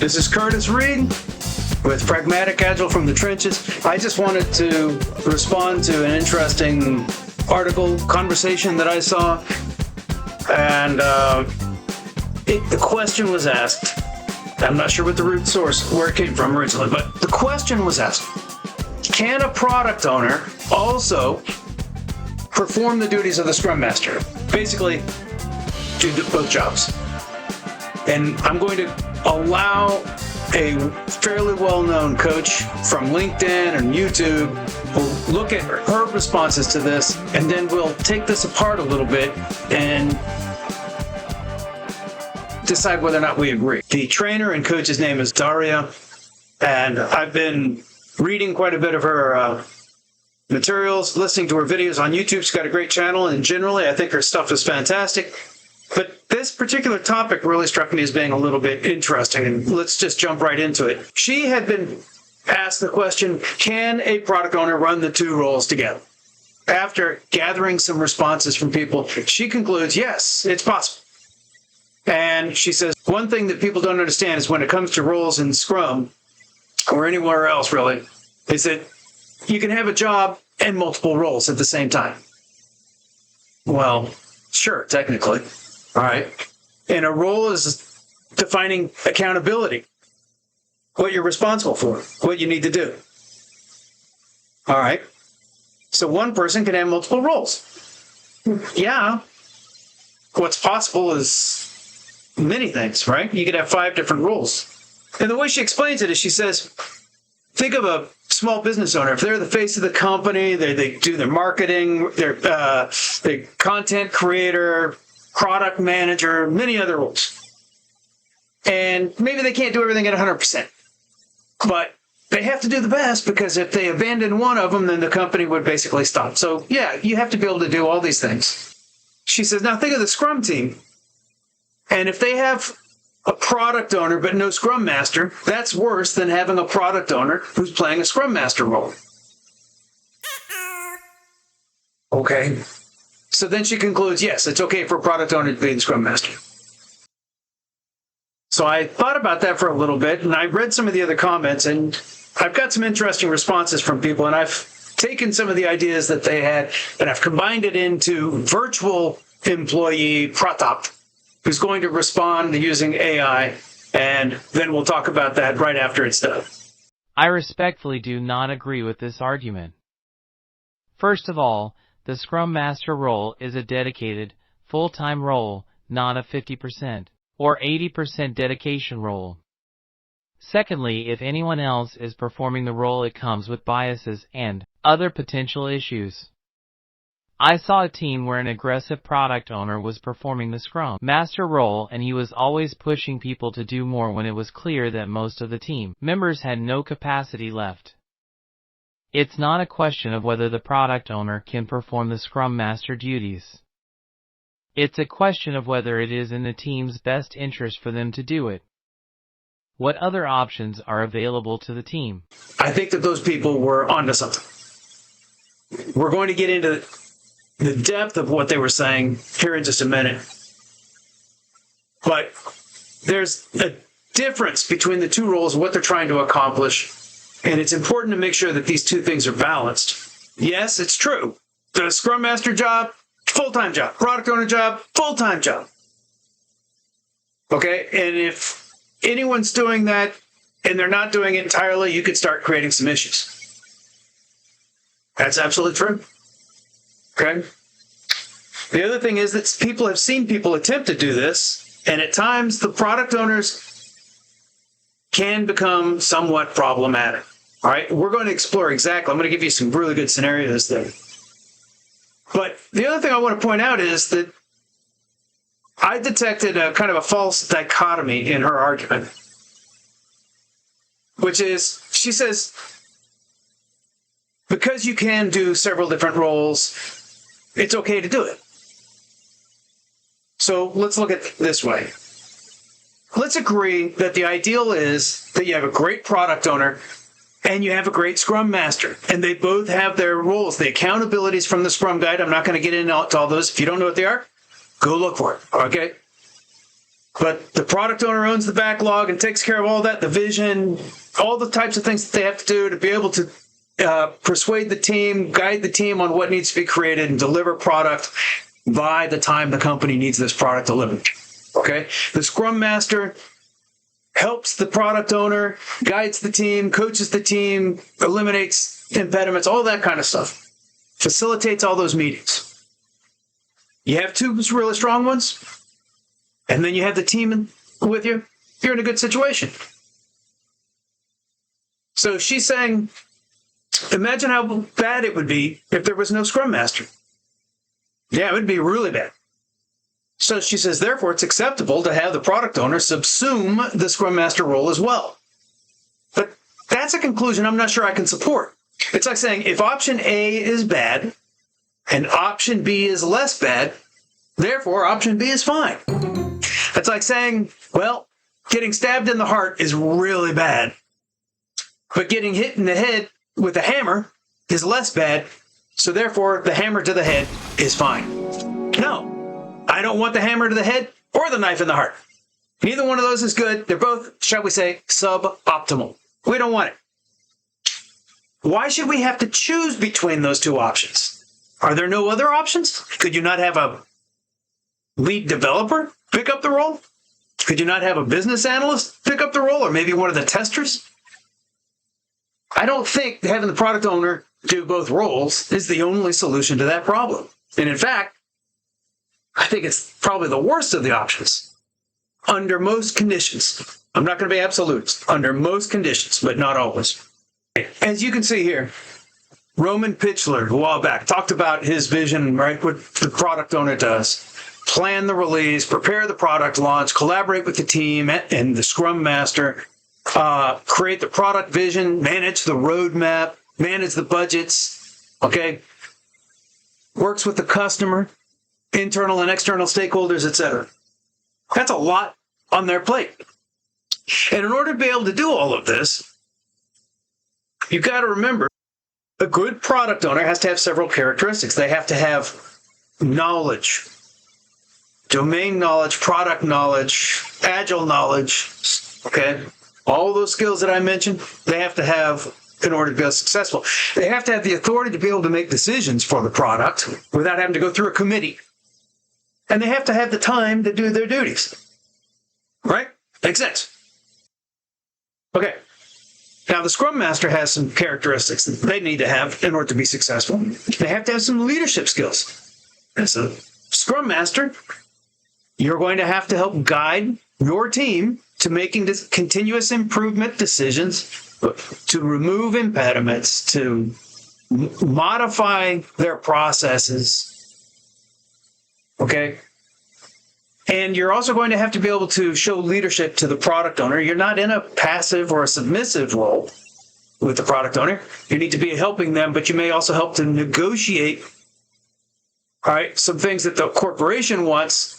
This is Curtis Reed with Pragmatic Agile from the Trenches. I just wanted to respond to an interesting article conversation that I saw. And the question was asked. I'm not sure what the root source, where it came from originally, but the question was asked, can a product owner also perform the duties of the Scrum Master? Basically, do both jobs. And I'm going to allow a fairly well-known coach from LinkedIn and YouTube. We'll look at her responses to this, and then we'll take this apart a little bit and decide whether or not we agree. The trainer and coach's name is Daria, and I've been reading quite a bit of her materials, listening to her videos on YouTube. She's got a great channel, and generally I think her stuff is fantastic. But this particular topic really struck me as being a little bit interesting, and let's just jump right into it. She had been asked the question, can a product owner run the two roles together? After gathering some responses from people, she concludes, yes, it's possible. And she says, one thing that people don't understand is when it comes to roles in Scrum, or anywhere else really, is that you can have a job and multiple roles at the same time. Well, sure, technically. All right. And a role is defining accountability, what you're responsible for, what you need to do. All right. So one person can have multiple roles. Yeah. What's possible is many things, right? You could have 5 different roles. And the way she explains it is she says, think of a small business owner. If they're the face of the company, they do their marketing, they're the content creator, product manager, many other roles. And maybe they can't do everything at 100%. But they have to do the best, because if they abandon one of them, then the company would basically stop. So yeah, you have to be able to do all these things. She says, now think of the Scrum team. And if they have a product owner but no Scrum Master, that's worse than having a product owner who's playing a Scrum Master role. Okay. So then she concludes, yes, it's okay for a product owner to be the Scrum Master. So I thought about that for a little bit, and I read some of the other comments, and I've got some interesting responses from people, and I've taken some of the ideas that they had, and I've combined it into virtual employee Pratap, who's going to respond using AI, and then we'll talk about that right after it's done. I respectfully do not agree with this argument. First of all, the Scrum Master role is a dedicated, full-time role, not a 50% or 80% dedication role. Secondly, if anyone else is performing the role, it comes with biases and other potential issues. I saw a team where an aggressive product owner was performing the Scrum Master role, and he was always pushing people to do more when it was clear that most of the team members had no capacity left. It's not a question of whether the product owner can perform the Scrum Master duties. It's a question of whether it is in the team's best interest for them to do it. What other options are available to the team? I think that those people were onto something. We're going to get into the depth of what they were saying here in just a minute. But there's a difference between the two roles, what they're trying to accomplish, and it's important to make sure that these two things are balanced. Yes, it's true. The Scrum Master job, full-time job. Product owner job, full-time job. Okay? And if anyone's doing that and they're not doing it entirely, you could start creating some issues. That's absolutely true. Okay? The other thing is that people have seen people attempt to do this, and at times the product owners can become somewhat problematic. All right? We're going to explore exactly. I'm going to give you some really good scenarios there. But the other thing I want to point out is that I detected a kind of a false dichotomy in her argument, which is, she says, because you can do several different roles, it's okay to do it. So let's look at it this way. Let's agree that the ideal is that you have a great product owner and you have a great Scrum Master, and they both have their roles. The accountabilities from the Scrum Guide, I'm not going to get into all those. If you don't know what they are, go look for it, okay? But the product owner owns the backlog and takes care of all that, the vision, all the types of things that they have to do to be able to persuade the team, guide the team on what needs to be created and deliver product by the time the company needs this product delivered. Okay? The Scrum Master helps the product owner, guides the team, coaches the team, eliminates impediments, all that kind of stuff. Facilitates all those meetings. You have two really strong ones, and then you have the team with you, you're in a good situation. So she's saying, imagine how bad it would be if there was no Scrum Master. Yeah, it would be really bad. So she says, therefore, it's acceptable to have the product owner subsume the Scrum Master role as well. But that's a conclusion I'm not sure I can support. It's like saying, if option A is bad and option B is less bad, therefore option B is fine. It's like saying, well, getting stabbed in the heart is really bad, but getting hit in the head with a hammer is less bad, so therefore the hammer to the head is fine. No, I don't want the hammer to the head or the knife in the heart. Neither one of those is good. They're both, shall we say, suboptimal. We don't want it. Why should we have to choose between those two options? Are there no other options? Could you not have a lead developer pick up the role? Could you not have a business analyst pick up the role, or maybe one of the testers? I don't think having the product owner do both roles is the only solution to that problem. And in fact, I think it's probably the worst of the options under most conditions. I'm not going to be absolute. Under most conditions, but not always. As you can see here, Roman Pitchler, a while back, talked about his vision, right, what the product owner does. Plan the release, prepare the product launch, collaborate with the team and the Scrum Master, create the product vision, manage the roadmap, manage the budgets, okay? Works with the customer, internal and external stakeholders, etc. That's a lot on their plate. And in order to be able to do all of this, you've got to remember, a good product owner has to have several characteristics. They have to have knowledge, domain knowledge, product knowledge, agile knowledge, okay? All those skills that I mentioned, they have to have in order to be successful. They have to have the authority to be able to make decisions for the product without having to go through a committee. And they have to have the time to do their duties. Right? Makes sense. Okay. Now, the Scrum Master has some characteristics that they need to have in order to be successful. They have to have some leadership skills. As a Scrum Master, you're going to have to help guide your team to making this continuous improvement decisions, to remove impediments, to modify their processes. Okay? And you're also going to have to be able to show leadership to the product owner. You're not in a passive or a submissive role with the product owner. You need to be helping them, but you may also help to negotiate, all right, some things that the corporation wants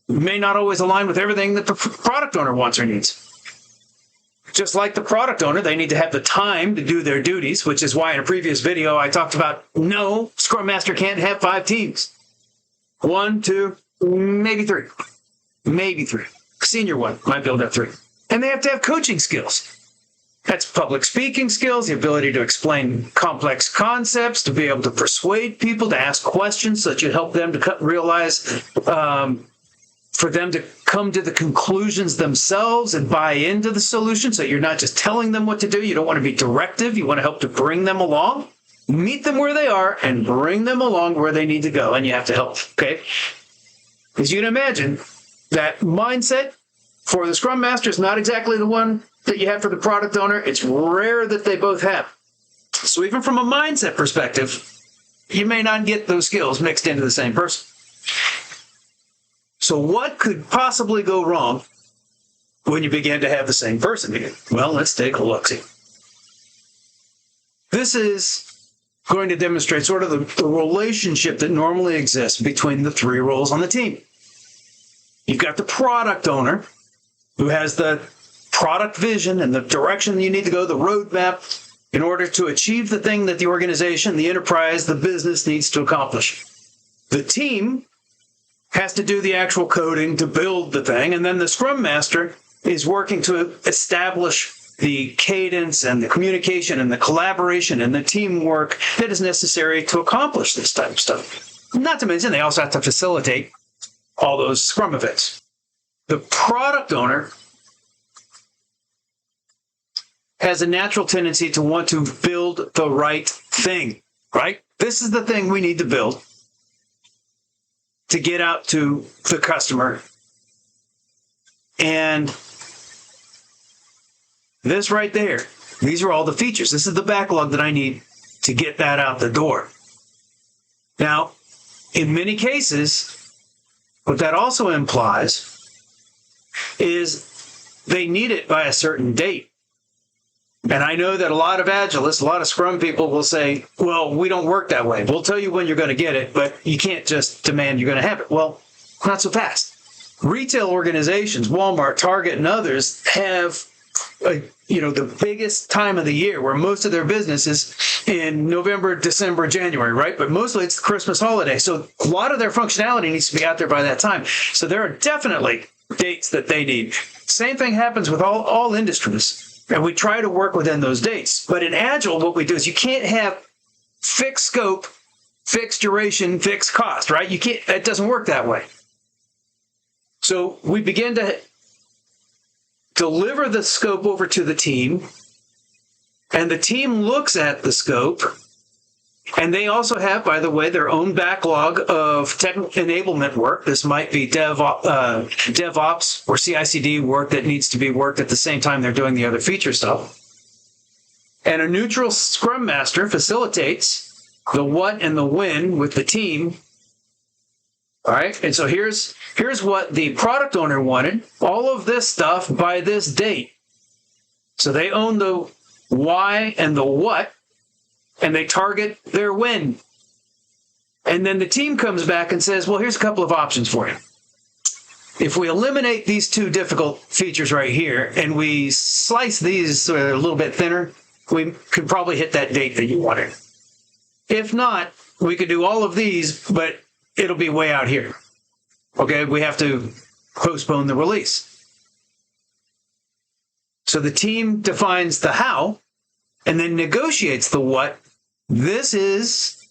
may not always align with everything that the product owner wants or needs. Just like the product owner, they need to have the time to do their duties, which is why in a previous video I talked about, no, Scrum Master can't have 5 teams. 1, 2, maybe 3. Maybe 3. Senior one might be able to have 3. And they have to have coaching skills. That's public speaking skills, the ability to explain complex concepts, to be able to persuade people, to ask questions so that you help them to realize, for them to come to the conclusions themselves and buy into the solution, so you're not just telling them what to do. You don't want to be directive. You want to help to bring them along, meet them where they are, and bring them along where they need to go. And you have to help, okay? As you can imagine, that mindset for the Scrum Master is not exactly the one that you have for the product owner. It's rare that they both have. So even from a mindset perspective, you may not get those skills mixed into the same person. So what could possibly go wrong when you begin to have the same person? Well, let's take a look-see. This is going to demonstrate sort of the relationship that normally exists between the 3 roles on the team. You've got the product owner who has the product vision and the direction you need to go, the roadmap, in order to achieve the thing that the organization, the enterprise, the business needs to accomplish. The team has to do the actual coding to build the thing. And then the Scrum Master is working to establish the cadence and the communication and the collaboration and the teamwork that is necessary to accomplish this type of stuff. Not to mention, they also have to facilitate all those Scrum events. The product owner has a natural tendency to want to build the right thing, right? This is the thing we need to build to get out to the customer. And this right there, these are all the features. This is the backlog that I need to get that out the door. Now, in many cases, what that also implies is they need it by a certain date. And I know that a lot of Agilists, a lot of Scrum people will say, well, we don't work that way. We'll tell you when you're going to get it, but you can't just demand you're going to have it. Well, not so fast. Retail organizations, Walmart, Target, and others have the biggest time of the year where most of their business is in November, December, January, right? But mostly it's the Christmas holiday. So a lot of their functionality needs to be out there by that time. So there are definitely dates that they need. Same thing happens with all industries. And we try to work within those dates. But in Agile, what we do is you can't have fixed scope, fixed duration, fixed cost, right? You can't, it doesn't work that way. So we begin to deliver the scope over to the team, and the team looks at the scope, and they also have, by the way, their own backlog of technical enablement work. This might be DevOps or CI/CD work that needs to be worked at the same time they're doing the other feature stuff. And a neutral Scrum Master facilitates the what and the when with the team. All right, and so here's what the product owner wanted. All of this stuff by this date. So they own the why and the what, and they target their when. And then the team comes back and says, well, here's a couple of options for you. If we eliminate these two difficult features right here, and we slice these a little bit thinner, we could probably hit that date that you wanted. If not, we could do all of these, but it'll be way out here. Okay, we have to postpone the release. So the team defines the how and then negotiates the what. This is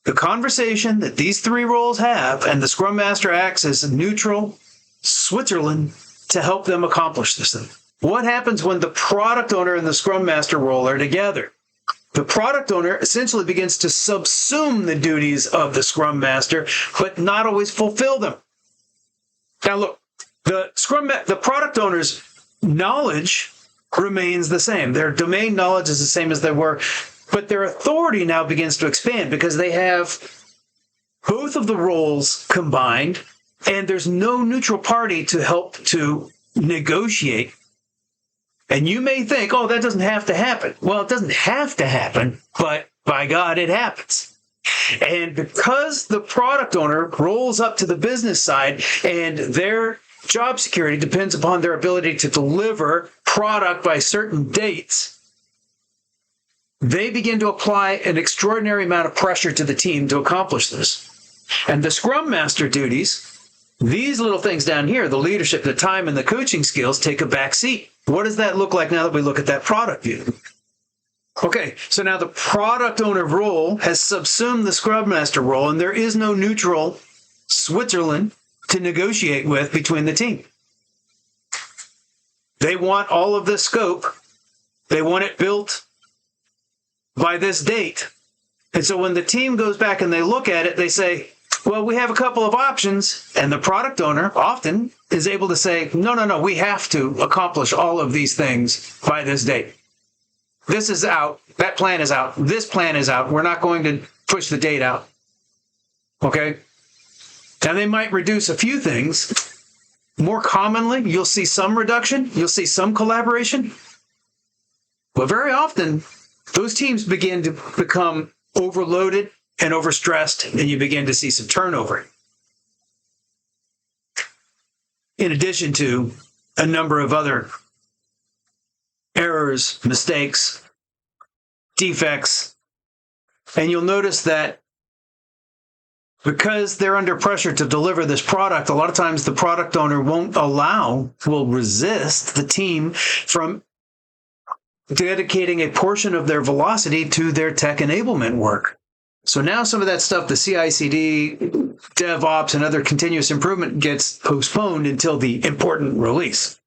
the conversation that these three roles have, and the Scrum Master acts as a neutral Switzerland to help them accomplish this thing. What happens when the product owner and the Scrum Master role are together? The product owner essentially begins to subsume the duties of the Scrum Master, but not always fulfill them. Now look, the product owner's knowledge remains the same. Their domain knowledge is the same as they were, but their authority now begins to expand because they have both of the roles combined, and there's no neutral party to help to negotiate. And you may think, oh, that doesn't have to happen. Well, it doesn't have to happen, but by God, it happens. And because the product owner rolls up to the business side and their job security depends upon their ability to deliver product by certain dates, they begin to apply an extraordinary amount of pressure to the team to accomplish this. And the Scrum Master duties, these little things down here, the leadership, the time, and the coaching skills, take a back seat. What does that look like now that we look at that product view? Okay, so now the product owner role has subsumed the Scrum Master role, and there is no neutral Switzerland to negotiate with between the team. They want all of this scope. They want it built by this date. And so when the team goes back and they look at it, they say, well, we have a couple of options, and the product owner often is able to say, no, we have to accomplish all of these things by this date. This is out. That plan is out. This plan is out. We're not going to push the date out. Okay? And they might reduce a few things. More commonly, you'll see some reduction. You'll see some collaboration. But very often, those teams begin to become overloaded and overstressed, and you begin to see some turnover. In addition to a number of other errors, mistakes, defects, and you'll notice that because they're under pressure to deliver this product, a lot of times the product owner will resist the team from dedicating a portion of their velocity to their tech enablement work. So now some of that stuff, the CI/CD, DevOps, and other continuous improvement gets postponed until the important release.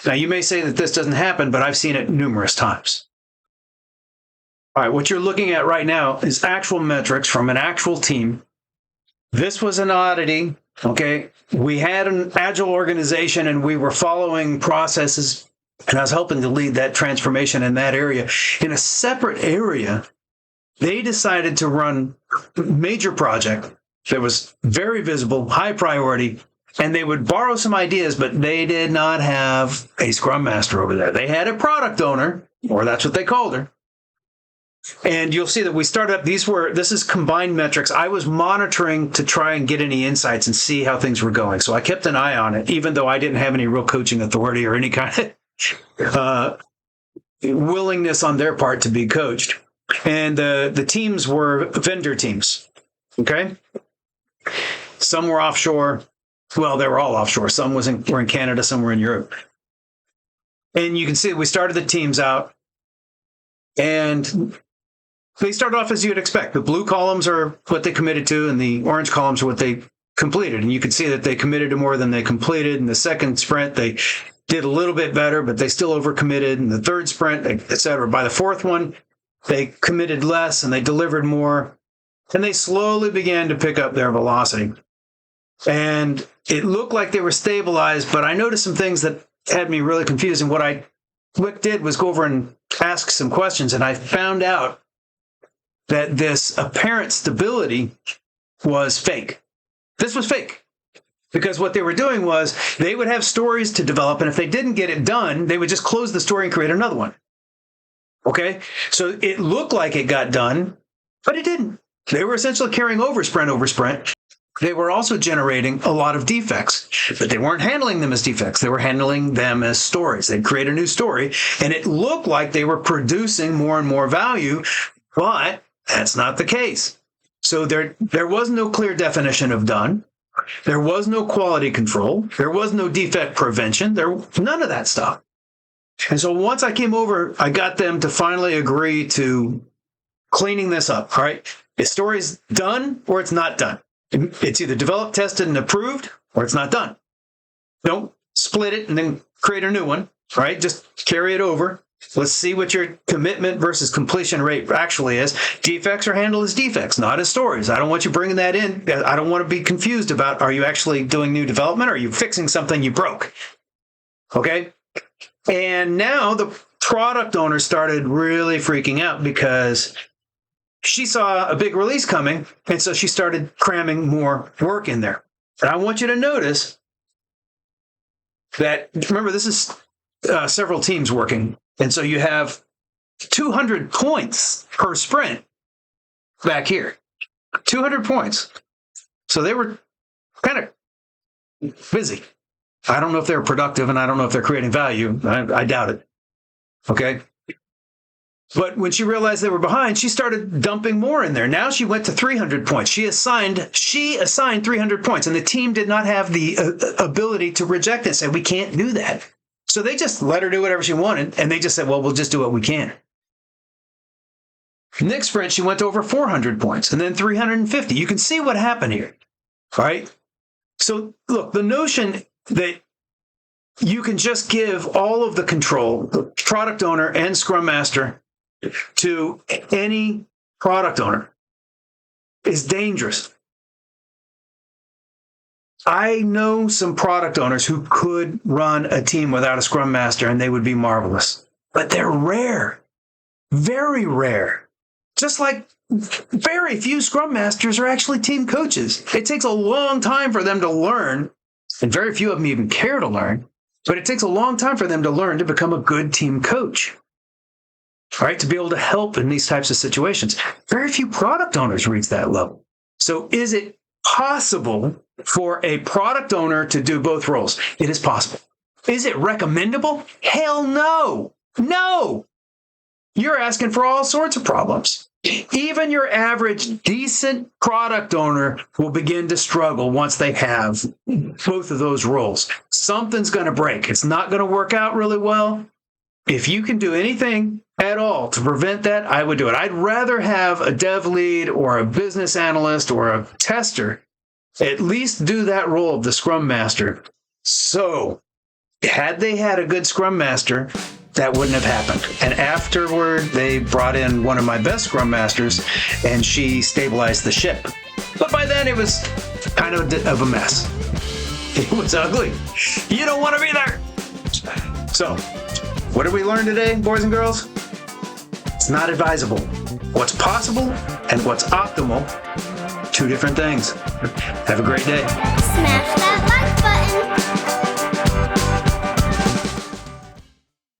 Now, you may say that this doesn't happen, but I've seen it numerous times. All right, what you're looking at right now is actual metrics from an actual team. This was an oddity, okay? We had an Agile organization and we were following processes, and I was helping to lead that transformation in that area. In a separate area, they decided to run a major project that was very visible, high priority, and they would borrow some ideas, but they did not have a Scrum Master over there. They had a product owner, or that's what they called her. And you'll see that we started up, this is combined metrics. I was monitoring to try and get any insights and see how things were going. So I kept an eye on it, even though I didn't have any real coaching authority or any kind of willingness on their part to be coached. And the teams were vendor teams, okay? Some were offshore. Well, they were all offshore. Some were in Canada, some were in Europe. And you can see we started the teams out, and they started off as you'd expect. The blue columns are what they committed to, and the orange columns are what they completed. And you can see that they committed to more than they completed. In the second sprint, they did a little bit better, but they still overcommitted. In the third sprint, et cetera. By the fourth one, they committed less and they delivered more. And they slowly began to pick up their velocity. And it looked like they were stabilized, but I noticed some things that had me really confused. And what I did was go over and ask some questions, and I found out that this apparent stability was fake. This was fake. Because what they were doing was they would have stories to develop, and if they didn't get it done, they would just close the story and create another one. Okay? So it looked like it got done, but it didn't. They were essentially carrying over sprint. They were also generating a lot of defects, but they weren't handling them as defects. They were handling them as stories. They'd create a new story, and it looked like they were producing more and more value, but that's not the case. So there was no clear definition of done. There was no quality control. There was no defect prevention. None of that stuff. And so once I came over, I got them to finally agree to cleaning this up. All right. The story's done or it's not done. It's either developed, tested, and approved, or it's not done. Don't split it and then create a new one. All right. Just carry it over. Let's see what your commitment versus completion rate actually is. Defects are handled as defects, not as stories. I don't want you bringing that in. I don't want to be confused about, are you actually doing new development or are you fixing something you broke? Okay? And now the product owner started really freaking out because she saw a big release coming, and so she started cramming more work in there. And I want you to notice that, remember, this is several teams working. And so you have 200 points per sprint back here. 200 points. So they were kind of busy. I don't know if they're productive, and I don't know if they're creating value. I doubt it. Okay? But when she realized they were behind, she started dumping more in there. Now she went to 300 points. She assigned 300 points, and the team did not have the ability to reject it and say, we can't do that. So they just let her do whatever she wanted, and they just said, well, we'll just do what we can. Next sprint, she went to over 400 points, and then 350. You can see what happened here, right? So look, the notion that you can just give all of the control, the product owner and Scrum Master, to any product owner is dangerous. I know some product owners who could run a team without a Scrum Master and they would be marvelous, but they're rare, very rare. Just like very few Scrum Masters are actually team coaches. It takes a long time for them to learn, and very few of them even care to learn, but it takes a long time for them to learn to become a good team coach, right? To be able to help in these types of situations. Very few product owners reach that level. So is it possible for a product owner to do both roles? It is possible. Is it recommendable? Hell no. No. You're asking for all sorts of problems. Even your average decent product owner will begin to struggle once they have both of those roles. Something's going to break. It's not going to work out really well. If you can do anything at all to prevent that, I would do it. I'd rather have a dev lead or a business analyst or a tester at least do that role of the Scrum Master. So, had they had a good Scrum Master, that wouldn't have happened. And afterward, they brought in one of my best Scrum Masters, and she stabilized the ship. But by then, it was kind of a mess. It was ugly. You don't want to be there. So, what did we learn today, boys and girls? It's not advisable. What's possible and what's optimal, two different things. Have a great day. Smash that like